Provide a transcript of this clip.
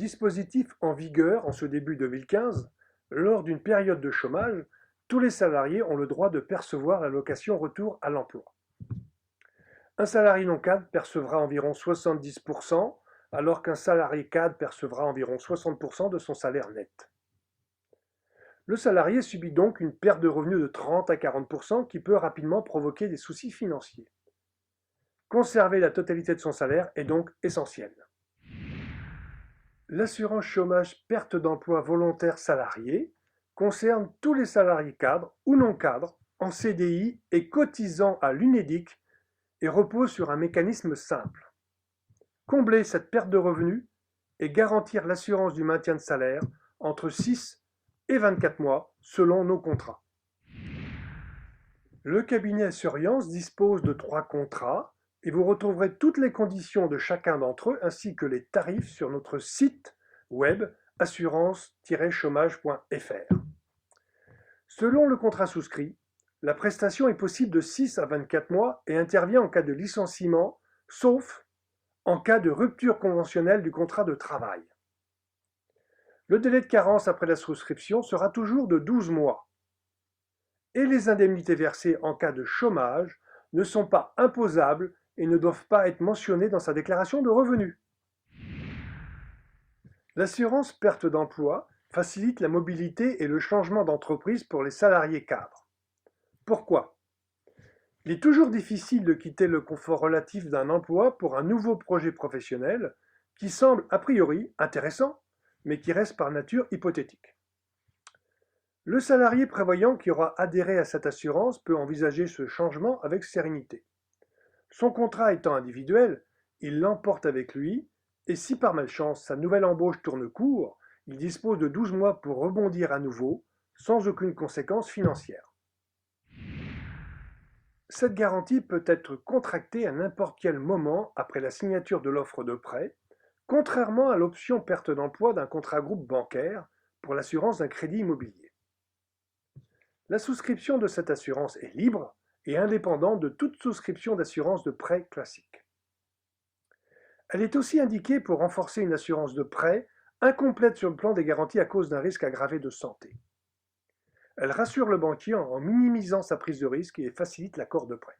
dispositif en vigueur en ce début 2015, lors d'une période de chômage, tous les salariés ont le droit de percevoir l'allocation retour à l'emploi. Un salarié non cadre percevra environ 70%, alors qu'un salarié cadre percevra environ 60% de son salaire net. Le salarié subit donc une perte de revenus de 30 à 40% qui peut rapidement provoquer des soucis financiers. Conserver la totalité de son salaire est donc essentiel. L'assurance chômage perte d'emploi volontaire salarié concerne tous les salariés cadres ou non cadres en CDI et cotisant à l'UNEDIC et repose sur un mécanisme simple. Combler cette perte de revenus et garantir l'assurance du maintien de salaire entre 6 et 24 mois selon nos contrats. Le cabinet Assurance dispose de 3 contrats et vous retrouverez toutes les conditions de chacun d'entre eux ainsi que les tarifs sur notre site web assurance-chômage.fr. Selon le contrat souscrit, la prestation est possible de 6 à 24 mois et intervient en cas de licenciement, sauf en cas de rupture conventionnelle du contrat de travail. Le délai de carence après la souscription sera toujours de 12 mois. Et les indemnités versées en cas de chômage ne sont pas imposables et ne doivent pas être mentionnées dans sa déclaration de revenus. L'assurance perte d'emploi facilite la mobilité et le changement d'entreprise pour les salariés cadres. Pourquoi? Il est toujours difficile de quitter le confort relatif d'un emploi pour un nouveau projet professionnel qui semble a priori intéressant, mais qui reste par nature hypothétique. Le salarié prévoyant qui aura adhéré à cette assurance peut envisager ce changement avec sérénité. Son contrat étant individuel, il l'emporte avec lui, et si par malchance sa nouvelle embauche tourne court, il dispose de 12 mois pour rebondir à nouveau, sans aucune conséquence financière. Cette garantie peut être contractée à n'importe quel moment après la signature de l'offre de prêt, contrairement à l'option perte d'emploi d'un contrat groupe bancaire pour l'assurance d'un crédit immobilier. La souscription de cette assurance est libre et indépendante de toute souscription d'assurance de prêt classique. Elle est aussi indiquée pour renforcer une assurance de prêt incomplète sur le plan des garanties à cause d'un risque aggravé de santé. Elle rassure le banquier en minimisant sa prise de risque et facilite l'accord de prêt.